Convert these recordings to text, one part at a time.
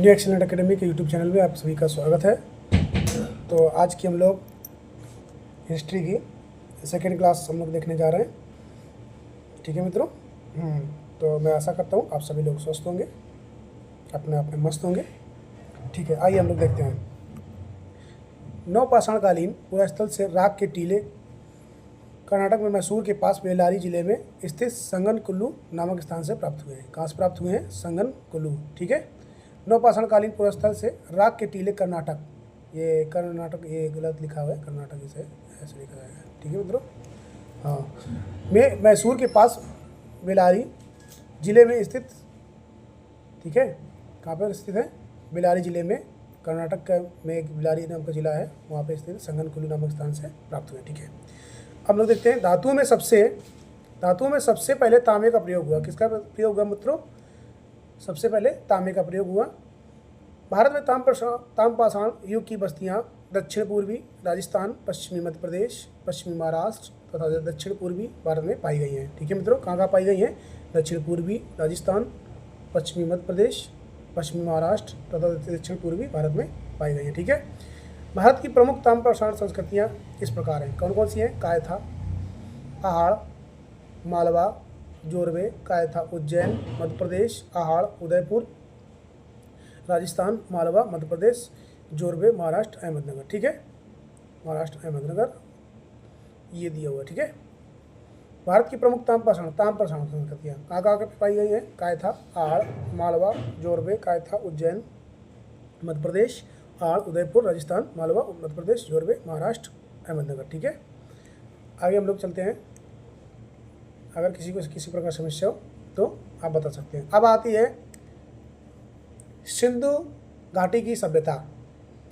New excellent academy के YouTube channel में आप सभी का स्वागत है। तो आज की हम लोग हिस्ट्री की सेकेंड क्लास हम लोग देखने जा रहे हैं। ठीक है मित्रों। तो मैं आशा करता हूँ आप सभी लोग स्वस्थ होंगे, अपने आप में मस्त होंगे। ठीक है, आइए हम लोग देखते हैं। नवपाषाणकालीन पुरास्थल से राख के टीले कर्नाटक में मैसूर के पास बेल्लारी जिले में स्थित संगनकुल्लू नामक स्थान से प्राप्त हुए हैं। कहाँ से प्राप्त हुए हैं? संगनकुल्लू। ठीक है। नवपाषाणकालीन पुरास्थल से राख के टीले कर्नाटक, ये कर्नाटक ये गलत लिखा हुआ है, कर्नाटक इसे ऐसे लिखा जाएगा। ठीक है मित्रों। हाँ, में मैसूर के पास बेल्लारी जिले में स्थित, ठीक है, कहाँ पर स्थित है? बेल्लारी जिले में, कर्नाटक का में एक बेल्लारी नाम का जिला है, वहाँ पे स्थित संगनकुल्लू नामक स्थान से प्राप्त हुए। ठीक है, अब लोग देखते हैं धातुओं में सबसे पहले तांबे का प्रयोग हुआ। किसका प्रयोग हुआ मित्रों? सबसे पहले तांबे का प्रयोग हुआ। भारत में ताम्रपाषाण युग की बस्तियां दक्षिण पूर्वी राजस्थान, पश्चिमी मध्य प्रदेश, पश्चिमी महाराष्ट्र तथा दक्षिण पूर्वी भारत में पाई गई हैं। ठीक है मित्रों, कहाँ पाई गई हैं? दक्षिण पूर्वी राजस्थान, पश्चिमी मध्य प्रदेश, पश्चिमी महाराष्ट्र तथा दक्षिण पूर्वी भारत में पाई गई हैं। ठीक है। भारत की प्रमुख ताम्रपाषाण संस्कृतियाँ इस प्रकार हैं। कौन कौन सी हैं? कायथा, पहाड़, मालवा, जोरवे, कायथा उज्जैन मध्य प्रदेश, आहड़ उदयपुर राजस्थान, मालवा मध्य प्रदेश, जोरवे महाराष्ट्र, अहमदनगर। ठीक है, महाराष्ट्र अहमदनगर ये दिया हुआ। ठीक है। भारत की प्रमुख ताम्रपाषाण संस्कृतियाँ कहाँ पे पाई गई हैं? कायथा, आहड़, मालवा, जोरवे, कायथा उज्जैन मध्य प्रदेश, आहड़ उदयपुर राजस्थान, मालवा मध्य प्रदेश, जोरवे महाराष्ट्र, अहमदनगर। ठीक है, आगे हम लोग चलते हैं। अगर किसी को किसी प्रकार समस्या हो तो आप बता सकते हैं। अब आती है सिंधु घाटी की सभ्यता।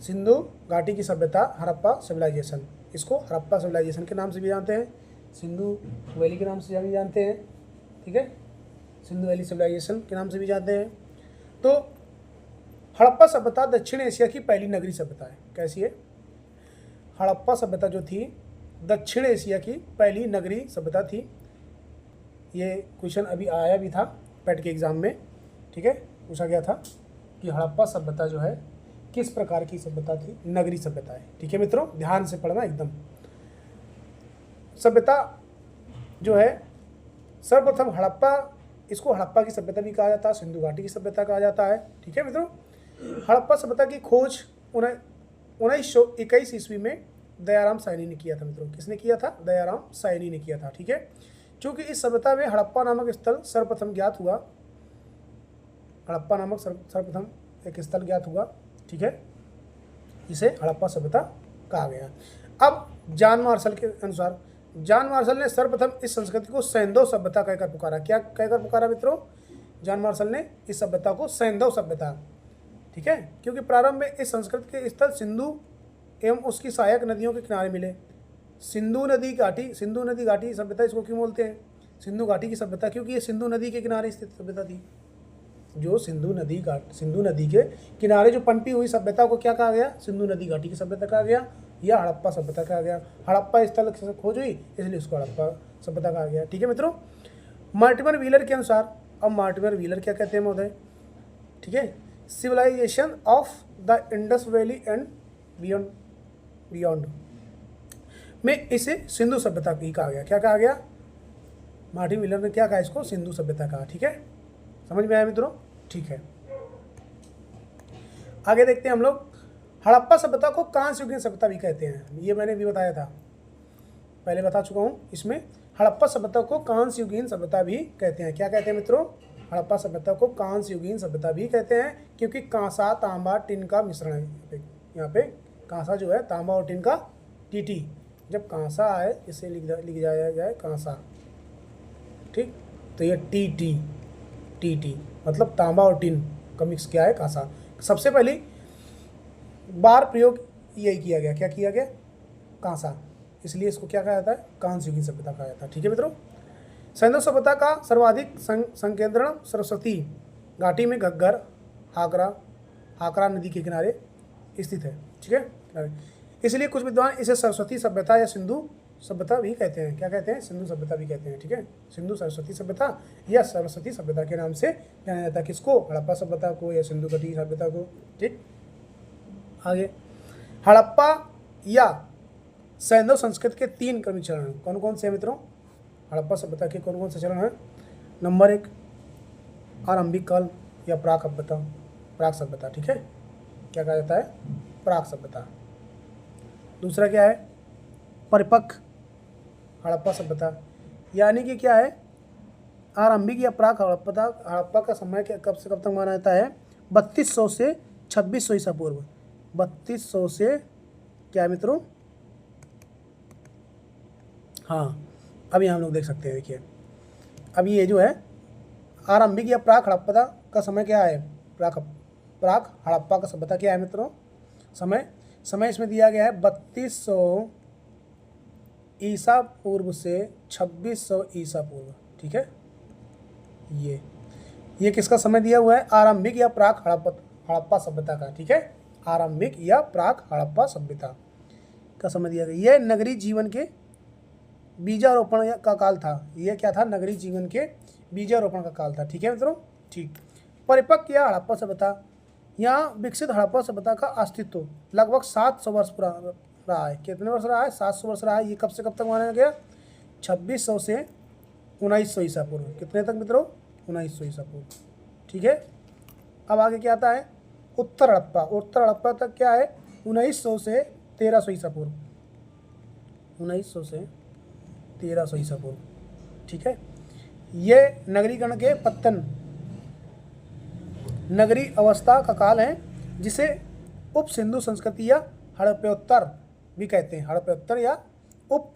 सिंधु घाटी की सभ्यता, हड़प्पा सिविलाइजेशन। इसको हड़प्पा सिविलाइजेशन के नाम से भी जानते हैं, सिंधु वैली के नाम से भी जानते हैं। ठीक है, सिंधु वैली सिविलाइजेशन के नाम से भी जानते हैं। तो हड़प्पा सभ्यता दक्षिण एशिया की पहली नगरीय सभ्यता है। कैसी है? हड़प्पा सभ्यता जो थी दक्षिण एशिया की पहली नगरीय सभ्यता थी। ये क्वेश्चन अभी आया भी था पेट के एग्ज़ाम में। ठीक है, पूछा गया था कि हड़प्पा सभ्यता जो है किस प्रकार की सभ्यता थी? नगरीय सभ्यता है। ठीक है मित्रों, ध्यान से पढ़ना एकदम। सभ्यता जो है सर्वप्रथम हड़प्पा, इसको हड़प्पा की सभ्यता भी कहा जाता है, सिंधु घाटी की सभ्यता कहा जाता है। ठीक है मित्रों, हड़प्पा सभ्यता की खोज 1921 ईस्वी में दयाराम सायनी ने किया था। मित्रों, किसने किया था? दयाराम सायनी ने किया था। ठीक है, चूँकि इस सभ्यता में हड़प्पा नामक स्थल सर्वप्रथम ज्ञात हुआ, हड़प्पा नामक सर्वप्रथम एक स्थल ज्ञात हुआ। ठीक है, इसे हड़प्पा सभ्यता कहा गया। अब जॉन मार्शल के अनुसार, जॉन मार्शल ने सर्वप्रथम इस संस्कृति को सैंधव सभ्यता कहकर पुकारा। क्या कहकर पुकारा मित्रों? जॉन मार्शल ने इस सभ्यता को सैंधव सभ्यता। ठीक है, क्योंकि प्रारंभ में इस संस्कृति के स्थल सिंधु एवं उसकी सहायक नदियों के किनारे मिले। सिंधु नदी घाटी सभ्यता इसको क्यों बोलते हैं? सिंधु घाटी की सभ्यता, क्योंकि ये सिंधु नदी के किनारे स्थित सभ्यता थी। जो सिंधु नदी के किनारे जो पनपी हुई सभ्यता को क्या कहा गया? सिंधु नदी घाटी की सभ्यता कहा गया या हड़प्पा सभ्यता कहा गया। हड़प्पा स्थल से खोज हुई इसलिए उसको हड़प्पा सभ्यता कहा गया। ठीक है मित्रों, मार्टिमर व्हीलर के अनुसार, अब मार्टिमर व्हीलर क्या कहते हैं महोदय? ठीक है, civilization of the Indus valley and beyond में इसे सिंधु सभ्यता ही कहा गया। क्या कहा गया? मार्टिन व्हीलर ने क्या कहा? इसको सिंधु सभ्यता कहा। ठीक है, समझ में आया मित्रों? ठीक है, आगे देखते हैं हम लोग। हड़प्पा सभ्यता को कांस्य युगीन सभ्यता भी कहते हैं। ये मैंने भी बताया था, पहले बता चुका हूँ। इसमें हड़प्पा सभ्यता को कांस्य युगीन सभ्यता भी कहते हैं। क्या कहते हैं मित्रों? हड़प्पा सभ्यता को कांस्य युगीन सभ्यता भी कहते हैं, क्योंकि कांसा, तांबा, टिन का मिश्रण है। यहाँ पे कांसा जो है तांबा और टिन का टीटी, जब कांसा आए इसे लिख जाया जाए कांसा। ठीक, तो ये टी मतलब तांबा और टिन का मिक्स क्या है? कांसा। सबसे पहली बार प्रयोग यही किया गया। क्या किया गया? कांसा, इसलिए इसको क्या कहा जाता है? कांस्य युगीन सभ्यता कहा जाता है। ठीक है मित्रों, सैंधव सभ्यता का सर्वाधिक संकेंद्रण सरस्वती घाटी में घग्गर, हाकरा नदी के किनारे स्थित है। ठीक है, इसलिए कुछ विद्वान इसे सरस्वती सभ्यता या सिंधु सभ्यता भी कहते हैं। क्या कहते हैं? सिंधु सभ्यता भी कहते हैं। ठीक है, सिंधु सरस्वती सभ्यता या सरस्वती सभ्यता के नाम से जाना जाता है। किसको? हड़प्पा सभ्यता को या सिंधु घाटी सभ्यता को। ठीक, आगे हड़प्पा या सैंधव संस्कृति के 3 क्रमिक चरण कौन कौन से हैं मित्रों? हड़प्पा सभ्यता के कौन कौन से चरण हैं? नंबर 1 आरंभिक काल या प्राक सभ्यता, प्राक सभ्यता। ठीक है, क्या कहा जाता है? प्राक सभ्यता। दूसरा क्या है? परिपक्व हड़प्पा सभ्यता, यानी कि क्या है? आरंभिक या प्राक हड़प्पा का समय कब से कब तक माना जाता है? 3200 से 2600 ईसा पूर्व। 3200 से क्या है मित्रों? हाँ, अभी हम लोग देख सकते हैं। देखिए, अभी ये जो है आरंभिक या प्राक हड़प्पा का समय क्या है? प्राक हड़प्पा का सभ्यता क्या है मित्रों? समय इसमें दिया गया है 3200 ईसा पूर्व से 2600 ईसा पूर्व। ठीक है, ये किसका समय दिया हुआ है? आरंभिक या प्राक हड़प्पा सभ्यता का। ठीक है, आरंभिक या प्राक हड़प्पा सभ्यता का समय दिया गया। यह नगरीय जीवन के बीजारोपण का काल था। यह क्या था? नगरीय जीवन के बीजारोपण का काल था। ठीक है मित्रों, ठीक। परिपक्व या हड़प्पा सभ्यता, यहाँ विकसित हड़प्पा सभ्यता का अस्तित्व लगभग 700 वर्ष पुराना रहा है। कितने वर्ष रहा है? 700 वर्ष रहा है। ये कब से कब तक माना गया? 2600 से 1900 ईसा पूर्व। कितने तक मित्रों? 1900 ईसा पूर्व। ठीक है, अब आगे क्या आता है? उत्तर हड़प्पा तक क्या है? 1900 से 1300 ईसा पूर्व। 1900 से 1300 ईसा पूर्व। ठीक है, ये नगरीकरण के पतन, नगरीय अवस्था का काल है, जिसे उप सिंधु संस्कृति या हड़प्पोत्तर भी कहते हैं। हड़प्पोत्तर या उप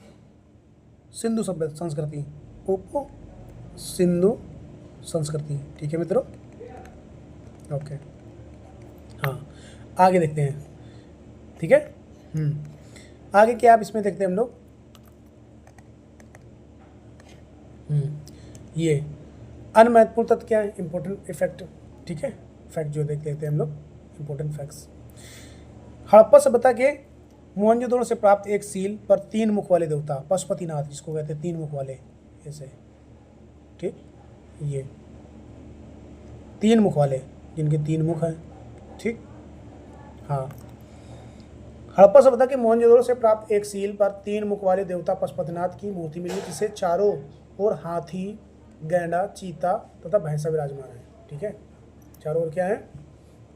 सिंधु संस्कृति, उप सिंधु संस्कृति। ठीक है मित्रों, ओके। हाँ, आगे देखते हैं। ठीक है, आगे क्या आप इसमें देखते हैं हम लोग? ये अन्य महत्वपूर्ण तथ्य क्या है? Important effect. ठीक है, फैक्ट जो देख लेते हैं हम लोग, इंपॉर्टेंट फैक्ट्स। हड़प्पा सभ्यता के मोहनजोदड़ो से प्राप्त एक सील पर 3 मुख वाले देवता, पशुपतिनाथ जिसको कहते हैं 3 मुख वाले, ऐसे। ठीक, ये 3 मुख वाले, जिनके 3 मुख हैं। ठीक, हाँ, हड़प्पा सभ्यता के मोहनजोदड़ो से प्राप्त एक सील पर 3 मुख वाले देवता पशुपतिनाथ की मूर्ति मिली, जिसे चारों ओर हाथी, गैंडा, चीता तथा भैंसा विराजमान है। ठीक है, चारों ओर क्या है?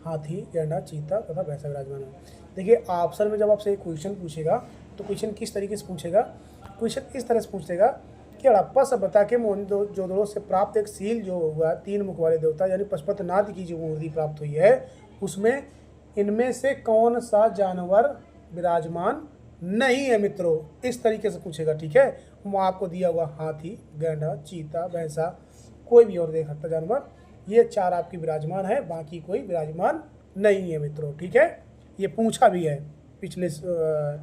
हाथी, गैंडा, चीता तथा भैंसा विराजमान है। देखिए, ऑप्शन में जब आपसे एक क्वेश्चन पूछेगा तो क्वेश्चन किस तरीके से पूछेगा? क्वेश्चन इस तरह से पूछेगा कि हड़प्पा सभ्यता के मोहनजोदड़ो से प्राप्त एक सील जो हुआ 3 मुख वाले देवता यानी पशुपतिनाथ की जो मूर्ति प्राप्त हुई है, उसमें इनमें से कौन सा जानवर विराजमान नहीं है मित्रों? इस तरीके से पूछेगा। ठीक है, वहाँ आपको दिया हुआ हाथी, गैंडा, चीता, भैंसा, कोई भी और देख सकता जानवर, ये 4 आपकी विराजमान है, बाकी कोई विराजमान नहीं है मित्रों। ठीक है, ये पूछा भी है, पिछले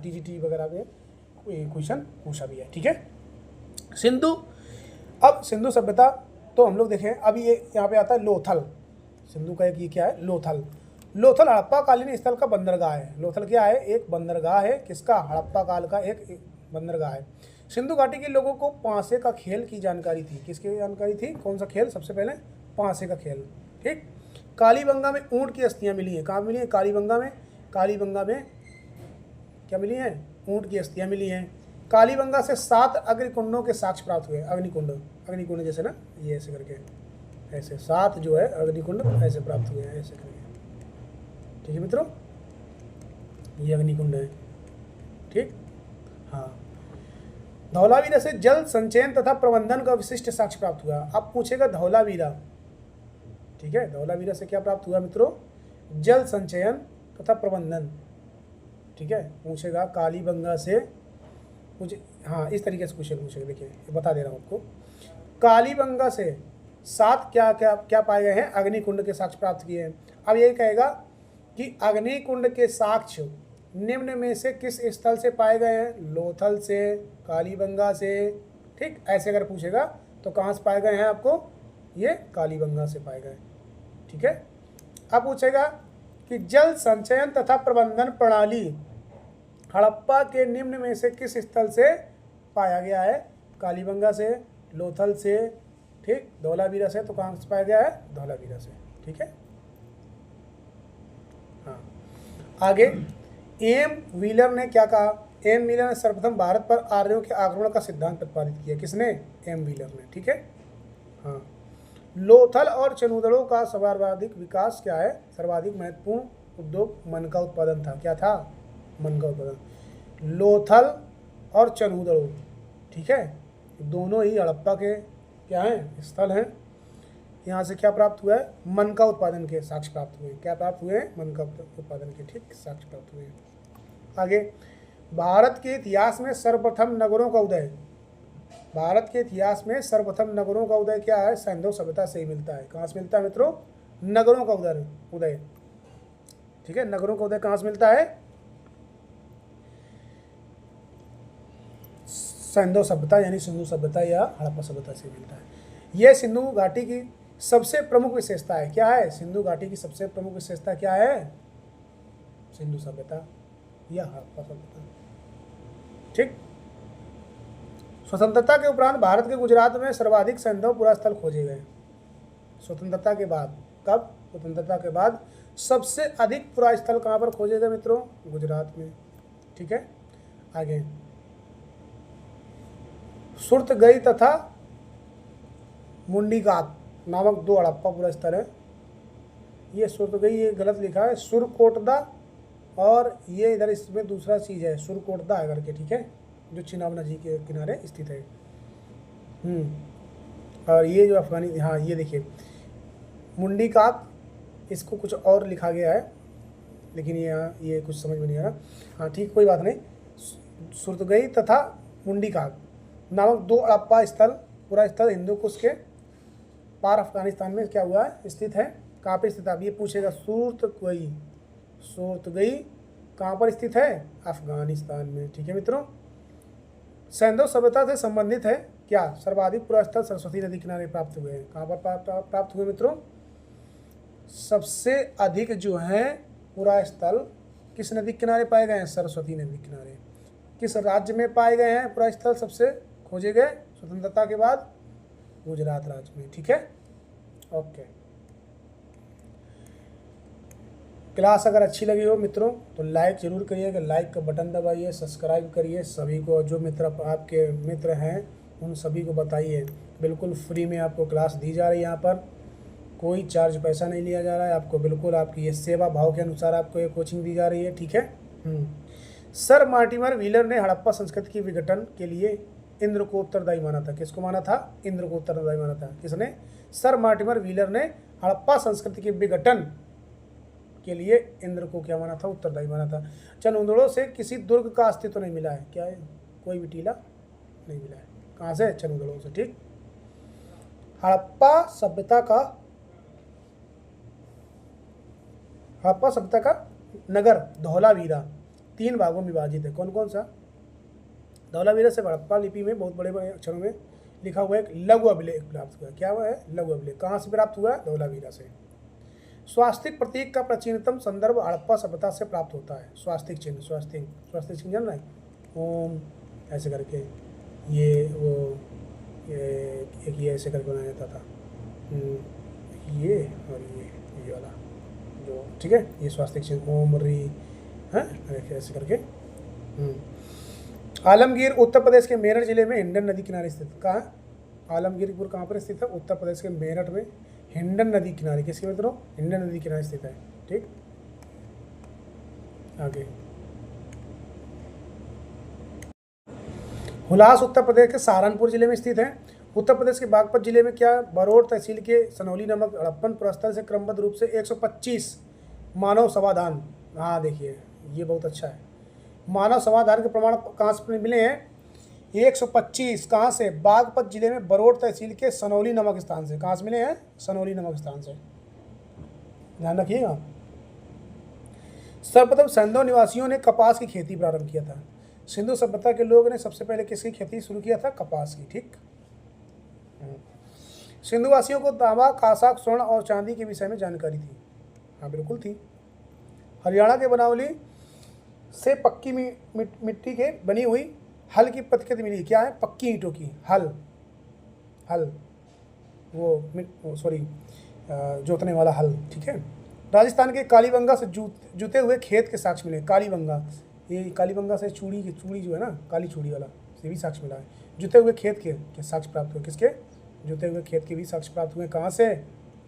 टीजीटी वगैरह में क्वेश्चन पूछा भी है। ठीक है, अब सिंधु सभ्यता तो हम लोग देखें। अब ये यहाँ पे आता है लोथल। सिंधु का एक ये क्या है? लोथल हड़प्पा कालीन स्थल का बंदरगाह है। लोथल क्या है? एक बंदरगाह है। किसका? हड़प्पा काल का एक बंदरगाह है। सिंधु घाटी के लोगों को पांसे का खेल की जानकारी थी। किसकी जानकारी थी? कौन सा खेल? सबसे पहले पांसे का खेल। ठीक, कालीबंगा में ऊंट की अस्थियां मिली हैं। कहाँ मिली है? कालीबंगा में क्या मिली हैं? ऊंट की अस्थियां मिली हैं। कालीबंगा से 7 अग्निकुंडों के साक्ष्य प्राप्त हुए। अग्निकुंड जैसे ना, ये ऐसे करके, ऐसे 7 जो है अग्निकुंड ऐसे प्राप्त हुए हैं, ऐसे करके। ठीक है मित्रों, ये अग्निकुंड है। ठीक, हाँ। धौलावीरा से जल संचयन तथा प्रबंधन का विशिष्ट साक्ष्य प्राप्त हुआ। अब पूछेगा धौलावीरा। ठीक है, धौलावीरा से क्या प्राप्त हुआ मित्रों? जल संचयन तथा प्रबंधन। ठीक है, पूछेगा कालीबंगा से मुझे, हाँ, इस तरीके से क्वेश्चन पूछेगा। देखिए, बता दे रहा हूँ आपको। कालीबंगा से 7 क्या पाए गए हैं? अग्निकुंड के साक्ष्य प्राप्त किए हैं। अब यही कहेगा कि अग्निकुंड के साक्ष्य निम्न में से किस स्थल से पाए गए हैं? लोथल से, कालीबंगा से। ठीक, ऐसे अगर पूछेगा तो कहाँ से पाए गए हैं आपको? ये कालीबंगा से पाए गए। ठीक है, अब पूछेगा कि जल संचयन तथा प्रबंधन प्रणाली हड़प्पा के निम्न में से किस स्थल से पाया गया है? कालीबंगा से, लोथल से, ठीक, धौलावीरा से। तो कहाँ से पाया गया है? धौलावीरा से, ठीक है। हाँ, आगे एम व्हीलर ने क्या कहा? एम व्हीलर ने सर्वप्रथम भारत पर आर्यों के आक्रमण का सिद्धांत प्रतिपादित किया। किसने? एम व्हीलर ने, ठीक है। हाँ, लोथल और चनूदड़ों का सर्वाधिक विकास क्या है? सर्वाधिक महत्वपूर्ण उद्योग मन का उत्पादन था। क्या था? मन का उत्पादन। लोथल और चनूदड़ों, ठीक है, दोनों ही हड़प्पा के क्या हैं? स्थल हैं। यहाँ से क्या प्राप्त हुआ है? मन का उत्पादन के साक्ष्य प्राप्त हुए। क्या प्राप्त हुए हैं? मन का उत्पादन के, ठीक, साक्ष्य प्राप्त हुए हैं। आगे, भारत के इतिहास में सर्वप्रथम नगरों का उदय। भारत के इतिहास में सर्वप्रथम नगरों का उदय क्या है? सिंधु सभ्यता से ही मिलता है। कहाँ से मिलता है मित्रों? नगरों का उदय, ठीक है। नगरों का उदय कहाँ से मिलता है? सिंधु सभ्यता यानी सिंधु सभ्यता या हड़प्पा सभ्यता से मिलता है। यह सिंधु घाटी की सबसे प्रमुख विशेषता है। क्या है? सिंधु घाटी की सबसे प्रमुख विशेषता क्या है? सिंधु सभ्यता या हड़प्पा सभ्यता, ठीक। स्वतंत्रता के उपरांत भारत के गुजरात में सर्वाधिक सैंधव पुरास्थल खोजे गए। स्वतंत्रता के बाद, कब? स्वतंत्रता के बाद सबसे अधिक पुरास्थल कहाँ पर खोजे गए मित्रों? गुजरात में, ठीक है। आगे, सुरतगई तथा मुंडीकाक नामक दो हड़प्पा पुरास्थल है। ये सुरतगई, ये गलत लिखा है, सुरकोटदा, और ये इधर इसमें दूसरा चीज़ है, सुरकोटदा है करके, ठीक है, जो चिनाब नदी के किनारे स्थित है। और ये जो अफगानी, हाँ ये देखिए मुंडीकाक, इसको कुछ और लिखा गया है, लेकिन ये कुछ समझ में नहीं आ रहा। हाँ ठीक, कोई बात नहीं। सुरतगई तथा मुंडीकाक नामक दो हड़प्पा स्थल, पूरा स्थल हिंदू कुश के पार अफगानिस्तान में क्या हुआ है? स्थित है। कहाँ पर स्थित? अब ये पूछेगा, सुरतगई कहाँ पर स्थित है? अफगानिस्तान में, ठीक है मित्रों। सिंधु सभ्यता से संबंधित है क्या? सर्वाधिक पुरास्थल सरस्वती नदी किनारे प्राप्त हुए हैं। कहाँ पर प्राप्त हुए मित्रों? सबसे अधिक जो है पुरास्थल किस नदी किनारे पाए गए हैं? सरस्वती नदी किनारे। किस राज्य में पाए गए हैं पुरास्थल सबसे खोजे गए स्वतंत्रता के बाद? गुजरात राज्य में, ठीक है। ओके, क्लास अगर अच्छी लगी हो मित्रों तो लाइक जरूर करिएगा, लाइक का बटन दबाइए, सब्सक्राइब करिए। सभी को, जो मित्र आपके मित्र हैं उन सभी को बताइए, बिल्कुल फ्री में आपको क्लास दी जा रही है। यहाँ पर कोई चार्ज पैसा नहीं लिया जा रहा है आपको, बिल्कुल आपकी ये सेवा भाव के अनुसार आपको ये कोचिंग दी जा रही है, ठीक है। सर मार्टिमर व्हीलर ने हड़प्पा संस्कृति के विघटन के लिए इंद्र को उत्तरदायी माना था। किसको माना था? इंद्र को उत्तरदायी माना था। किसने? सर मार्टिमर व्हीलर ने हड़प्पा संस्कृति के विघटन के लिए इंद्र को क्या माना था? उत्तरदायी माना था। चनूदड़ों से किसी दुर्ग का अस्तित्व नहीं मिला है। क्या है? कोई भी टीला नहीं मिला है। कहाँ से? चनूदड़ों से, ठीक। हड़प्पा सभ्यता का नगर धौलावीरा 3 भागों में विभाजित है। कौन कौन सा? धौलावीरा से हड़प्पा लिपि में बहुत बड़े बड़े अक्षरों में लिखा हुआ एक लघु अभिलेख प्राप्त हुआ। क्या हुआ है? लघु अभिलेख। कहाँ से प्राप्त हुआ? धौलावीरा से। स्वास्तिक प्रतीक का प्राचीनतम संदर्भ हड़प्पा सभ्यता से प्राप्त होता है। स्वास्तिक चिन्ह, स्वास्तिक चिन्ह जान रहा है? ओम ऐसे करके, ये वो एक ये ऐसे करके बनाया जाता था, ये और ये वाला जो, ठीक है, ये स्वास्तिक चिन्ह ओम री है ऐसे करके। आलमगीर उत्तर प्रदेश के मेरठ जिले में हिंडन नदी किनारे स्थित। कहाँ? आलमगीरपुर कहाँ पर स्थित है? उत्तर प्रदेश के मेरठ में हिंडन नदी किनारे। किसके मित्रों? हिंडन नदी किनारे स्थित है, ठीक। आगे, हुलास उत्तर प्रदेश के सहारनपुर जिले में स्थित है। उत्तर प्रदेश के बागपत जिले में क्या? बरौट तहसील के सनौली नामक हड़प्पन पुरास्थल से क्रमबद्ध रूप से 125 मानव समाधान। हाँ देखिए, ये बहुत अच्छा है। मानव समाधान के प्रमाण कहाँ से मिले हैं? 125 कहाँ से? बागपत जिले में बरौट तहसील के सनौली नामक स्थान से। कहाँ से मिले हैं? सनौली नामक स्थान से, ध्यान रखिएगा। सर्वप्रथम सिंधु निवासियों ने कपास की खेती प्रारंभ किया था। सिंधु सभ्यता के लोगों ने सबसे पहले किसकी खेती शुरू किया था? कपास की, ठीक। सिंधु वासियों को तांबा, कांसा, स्वर्ण और चांदी के विषय में जानकारी थी। हाँ बिल्कुल थी। हरियाणा के बनावली से पक्की मिट्टी के बनी हुई हल की प्रतिकृति मिली, क्या है, पक्की ईंटों की, हल, हल वो सॉरी जोतने वाला हल, ठीक है। राजस्थान के कालीबंगा से जुते हुए खेत के साक्ष्य मिले, कालीबंगा, ये कालीबंगा से चूड़ी जो है ना, काली चूड़ी वाला, से भी साक्ष्य मिला है। जुते हुए खेत के साक्ष्य प्राप्त हुए, किसके, जुते हुए खेत के भी साक्ष्य प्राप्त हुए, कहाँ से,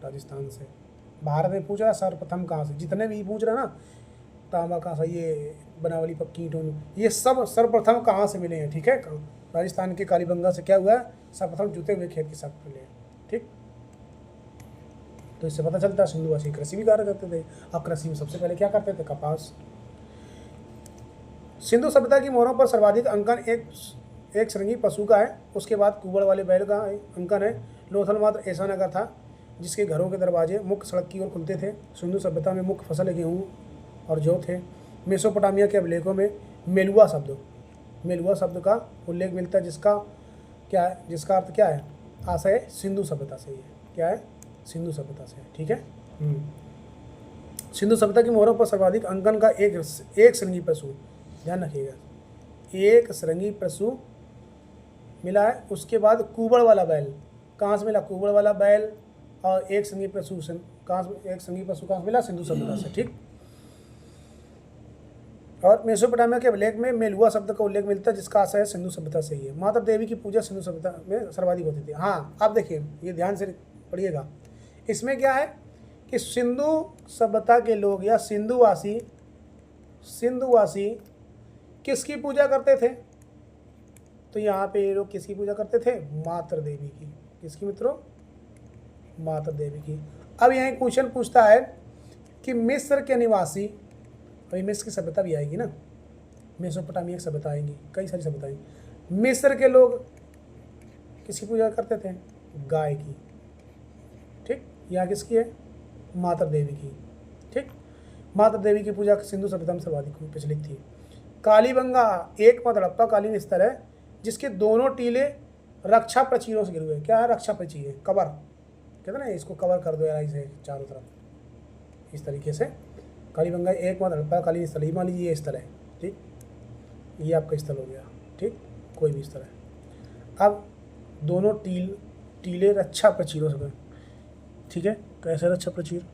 राजस्थान से। भारत में पूछ रहा सर्वप्रथम कहाँ से, जितने भी पूछ रहा ना, तांबा कहाँ से, ये बनावली पक्की ईंटों, ये सब सर्वप्रथम कहाँ से मिले हैं, ठीक है। राजस्थान के कालीबंगा से क्या हुआ है, सर्वप्रथम जुते हुए खेत के साक्ष्य मिले हैं, ठीक। तो इससे पता चलता है सिंधुवासी कृषि भी कार्य करते थे। अब कृषि में सबसे पहले क्या करते थे, कपास। सिंधु सभ्यता की मोहरों पर सर्वाधिक अंकन एक श्रृंगी पशु का है, उसके बाद कुबड़ वाले बैल का अंकन है। लोथल मात्र ऐसा नगर था जिसके घरों के दरवाजे मुख्य सड़क की ओर खुलते थे। सिंधु सभ्यता में मुख्य फसल गेहूँ और जौ थे। मेसोपोटामिया के अभिलेखों में मेलुआ शब्द का उल्लेख मिलता है, जिसका अर्थ क्या है, आशय सिंधु सभ्यता से ही है, क्या है, सिंधु सभ्यता से, ठीक है। सिंधु सभ्यता की मोहरों पर सर्वाधिक अंकन का एक श्रृंगी पशु, ध्यान रखिएगा, एक श्रृंगी पशु मिला है। उसके बाद कुबड़ वाला बैल, कहाँ से मिला, कुबड़ वाला बैल, और एक श्रृंगी पशु कहाँ से मिला, सिंधु सभ्यता से, ठीक। और मेसोपोटामिया के अभिलेख में मेलुआ शब्द का उल्लेख मिलता है, जिसका आशय सिंधु सभ्यता से ही है। माता देवी की पूजा सिंधु सभ्यता में सर्वाधिक होती थी। हाँ, अब देखिए, ये ध्यान से पढ़िएगा, इसमें क्या है कि सिंधु सभ्यता के लोग या सिंधुवासी किसकी पूजा करते थे, तो यहाँ पे ये लोग किसकी पूजा करते थे, मातृ देवी की। किसकी मित्रों, मातृ देवी की। अब यहाँ एक क्वेश्चन पूछता है कि मिस्र के निवासी, भाई मिस्र की सभ्यता भी आएगी ना, मेसोपोटामिया की सभ्यता आएगी, कई सारी सभ्यता आएंगी। मिस्र के लोग किसकी पूजा करते थे, गाय की, ठीक। यहाँ किसकी है, मातृ देवी की, ठीक। मातृ देवी की पूजा सिंधु सभ्यता में सर्वाधिक प्रचलित थी। कालीबंगा एकमात्र हड़प्पा कालीन स्थल है जिसके दोनों टीले रक्षा प्रचीरों से घिरे हुए हैं। क्या है, रक्षा प्रचीर, कवर कहते हैं ना, इसको कवर कर दो यार इसे चारों तरफ, इस तरीके से। कालीबंगा एकमात्र हड़प्पा कालीन स्थल, ये मान लीजिए ये स्थल है, ठीक, ये आपका स्थल हो गया, ठीक, कोई भी स्थल है। अब दोनों टीले रक्षा प्रचीरों से, ठीक है। कैसे रक्षा प्रचीर,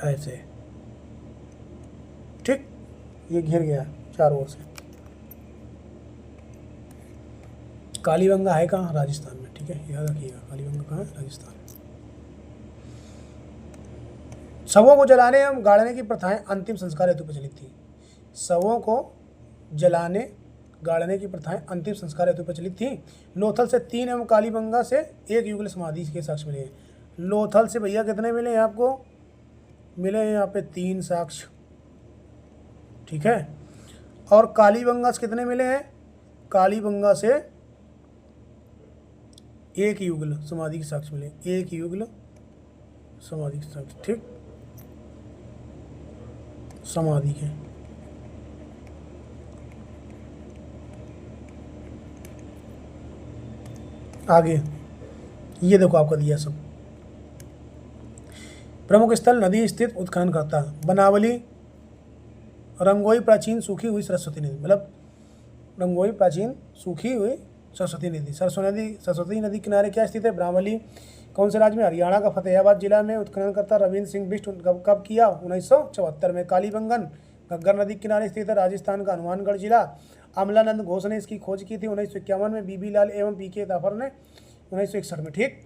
ऐसे, ठीक, ये घिर गया चारों ओर से। कालीबंगा है कहाँ, राजस्थान में, ठीक है, याद रखिएगा, कालीबंगा कहाँ है, राजस्थान। शवों को जलाने एवं गाड़ने की प्रथाएं अंतिम संस्कार हेतु प्रचलित थी। शवों को जलाने गाड़ने की प्रथाएं अंतिम संस्कार हेतु प्रचलित थी। लोथल से 3 एवं कालीबंगा से 1 युगल समाधि के साक्ष्य मिले हैं। लोथल से भैया कितने मिले हैं आपको, मिले हैं यहाँ पे 3 साक्ष्य, ठीक है। और कालीबंगा से कितने मिले हैं, कालीबंगा से 1 युगल समाधि के साक्ष्य मिले, 1 युगल समाधि के साक्ष्य, ठीक, समाधि के। आगे ये देखो आपका दिया सब। प्रमुख स्थल नदी स्थित उत्खनन करता, बनावली, रंगोई प्राचीन सूखी हुई सरस्वती नदी, मतलब रंगोई प्राचीन सूखी हुई सरस्वती नदी। सरस्वती नदी किनारे क्या स्थित है, ब्राह्मली, कौन से राज्य में, हरियाणा का फतेहाबाद जिला में। उत्खनन करता रविंद्र सिंह बिष्ट कब किया, 1974 में। कालीबंगन घग्गर नदी किनारे स्थित है, राजस्थान का हनुमानगढ़ जिला। अमलानंद घोष ने इसकी खोज की थी 1951 में, बीबी लाल एवं पीके दाफर ने 1961 में, ठीक।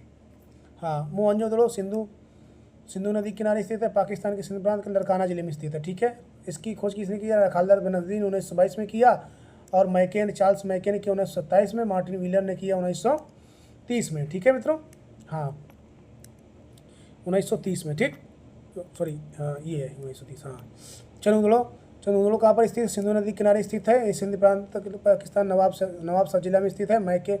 हाँ, मोहनजोदड़ो सिंधु नदी किनारे स्थित है, पाकिस्तान के सिंध प्रांत के लड़काना जिले में स्थित है, ठीक है। इसकी खोज किसने किया, खालदार बेनज़ीर 1922 में किया, और चार्ल्स मैकेन ने किया 1927 में, मार्टिन व्हीलर ने किया 1930 में, ठीक है मित्रों। हाँ, 1930 में, ठीक, सॉरी, हाँ ये है 1930। हाँ, चंदुगलो कहाँ पर स्थित, सिंधु नदी किनारे स्थित है, सिंध प्रांत पाकिस्तान नवाबशाह जिला में स्थित है।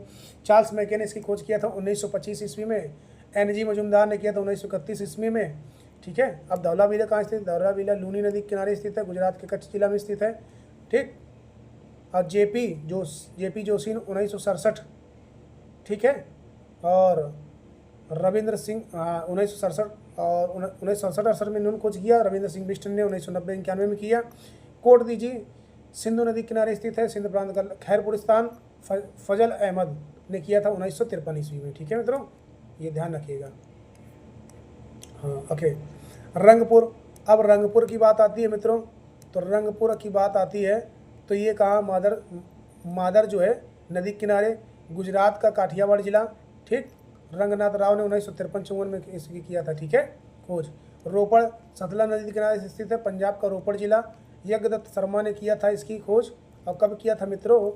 चार्ल्स मैके ने इसकी खोज किया था 1925 ईस्वी में। NG मजुमदार ने किया था 1931 ईस्वी में, ठीक है। अब धौलावीरा कहाँ स्थित, धौलावीरा लूनी नदी किनारे स्थित है, गुजरात के कच्छ जिला में स्थित है, ठीक। और जेपी जोशी 1967, ठीक है। और रविंद्र सिंह 1967 और 1967 में इन्होंने खोज किया। रविंद्र सिंह बिष्ट ने 1990-91 में किया। कोट दीजिए सिंधु नदी किनारे स्थित है सिंध प्रांत का खैरपुरस्तान, फजल अहमद ने किया था 1953 ईस्वी में। ठीक है मित्रों, ये ध्यान रखिएगा। हाँ ओके। रंगपुर, अब रंगपुर की बात आती है मित्रों, तो रंगपुर की बात आती है तो ये कहाँ, मादर जो है नदी किनारे, गुजरात का काठियावाड़ जिला। ठीक, रंगनाथ राव ने 1953-54 में इसकी किया था। ठीक है खोज। रोपड़ सतलज नदी के किनारे स्थित है, पंजाब का रोपड़ जिला। यज्ञदत्त शर्मा ने किया था इसकी खोज, और कब किया था मित्रों,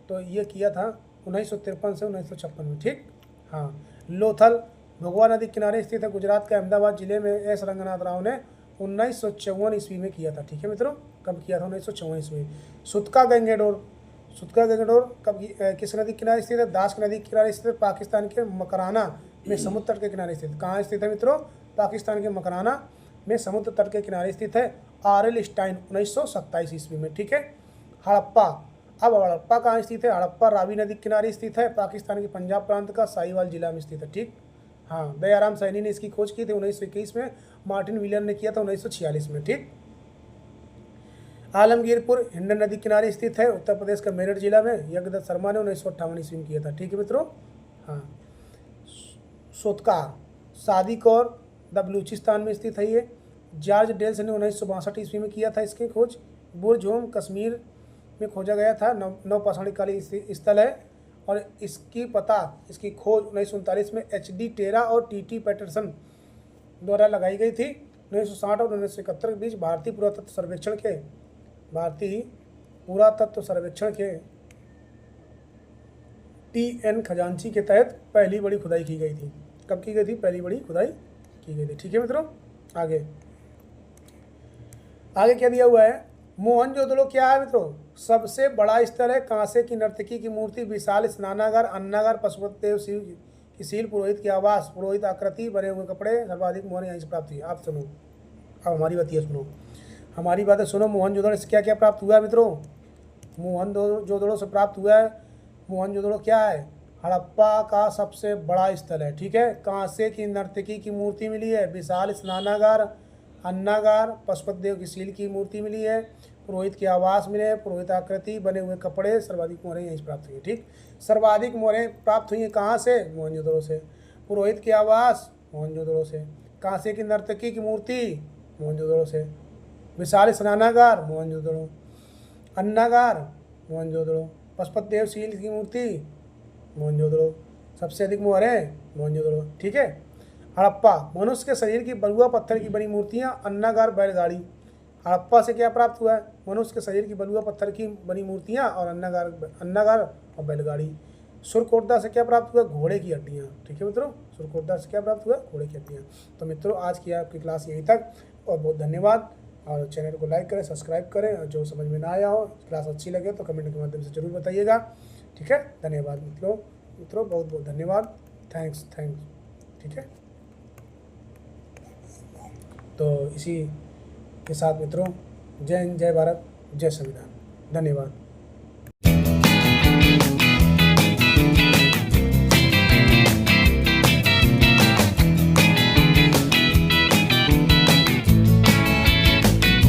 तो ये किया था 1953 से 1956 में। ठीक, हाँ। लोथल भगवा नदी किनारे स्थित है, गुजरात के अहमदाबाद जिले में। एस रंगनाथ राव ने 1954 ईस्वी में किया था। ठीक है मित्रों, कब किया था, 1954 ईस्वी। सुतका गंगेडोर, सुतका गंगेडोर कब किस नदी के किनारे स्थित है, दास नदी के किनारे स्थित, पाकिस्तान के मकराना में समुद्र तट के किनारे स्थित। कहाँ स्थित है मित्रों, पाकिस्तान के मकराना में समुद्र तट के किनारे स्थित है। आरएल स्टाइन 1927 ईस्वी में। ठीक है। हड़प्पा, अब हड़प्पा कहाँ स्थित है, हड़प्पा रावी नदी के किनारे स्थित है, पाकिस्तान के पंजाब प्रांत का साहिवाल जिला में स्थित है। ठीक, हाँ। दयाराम सैनी ने इसकी खोज की थी 1921 में, मार्टिन विलियम ने किया था 1946 में। ठीक। आलमगीरपुर हिंडन नदी किनारे स्थित है, उत्तर प्रदेश का मेरठ जिला में। यज्ञदत्त शर्मा ने 1958 ईस्वी में किया था। ठीक है मित्रों, हाँ। सोतका सादिक और द बलूचिस्तान में स्थित है ये। जॉर्ज डेल्स ने 1962 ईस्वी में किया था इसकी खोज। बुरजोम कश्मीर में खोजा गया था, नवपाषाणकालीन स्थल है, और इसकी खोज 1939 में HD टेरा और TT पैटरसन द्वारा लगाई गई थी। 1960 और 1971 के बीच भारतीय पुरातत्व सर्वेक्षण के TN खजांची के तहत पहली बड़ी खुदाई की गई थी। कब की गई थी, पहली बड़ी खुदाई की गई थी। ठीक है मित्रों, आगे क्या दिया हुआ है, मोहनजोदड़ो क्या है मित्रों, सबसे बड़ा स्थल है, कांसे की नर्तकी की मूर्ति, विशाल स्नानागार, अन्नागार, पशुपति देव शिव की सील, पुरोहित की आवास, पुरोहित आकृति, बने हुए कपड़े, सर्वाधिक मोहर यहीं से प्राप्त हुई। आप सुनो, अब हमारी बात ये सुनो, हमारी बातें सुनो। मोहनजोदड़ो से क्या क्या प्राप्त हुआ है मित्रों, मोहनजोदड़ो से प्राप्त हुआ है, मोहनजोदड़ो क्या है, हड़प्पा का सबसे बड़ा स्थल है। ठीक है। कांसे की नर्तकी की मूर्ति मिली है, विशाल स्नानागार, अन्नागार, पशुपति देव की सील की मूर्ति मिली है, पुरोहित की आवास मिले, पुरोहित आकृति, बने हुए कपड़े, सर्वाधिक मोहरें यहीं से प्राप्त हुई। ठीक, सर्वाधिक मोहरें प्राप्त हुई हैं कहाँ से, मोहनजोदड़ो से। पुरोहित की आवास, मोहनजोदड़ो से। कांसे की नर्तकी की मूर्ति, मोहनजोदड़ो से। विशाल स्नानागार, मोहनजोदड़ो। अन्नागार, मोहनजोदड़ो। पशुपति देव सील की मूर्ति, मोहनजोदड़ो। सबसे अधिक मोहरें, मोहनजोदड़ो। ठीक है। हड़प्पा, मनुष्य के शरीर की बलुआ पत्थर की बनी मूर्तियाँ, अन्नागार, बैलगाड़ी। हड़प्पा से क्या प्राप्त हुआ है, मनुष्य के शरीर की बलुआ पत्थर की बनी मूर्तियाँ और अन्नागार और बैलगाड़ी। सुरकोटदा से क्या प्राप्त हुआ, घोड़े की हड्डियाँ। ठीक है मित्रों, सुरकोटदा से क्या प्राप्त हुआ, घोड़े की हड्डियाँ। तो मित्रों आज की आपकी क्लास यहीं तक, और बहुत धन्यवाद। और चैनल को लाइक करें, सब्सक्राइब करें, और जो समझ में ना आया हो, क्लास अच्छी लगे तो कमेंट के माध्यम से जरूर बताइएगा। ठीक है, धन्यवाद मित्रों, बहुत बहुत धन्यवाद। थैंक्स। ठीक है, तो इसी के साथ मित्रों, जय हिंद, जय भारत, जय संविधान। धन्यवाद।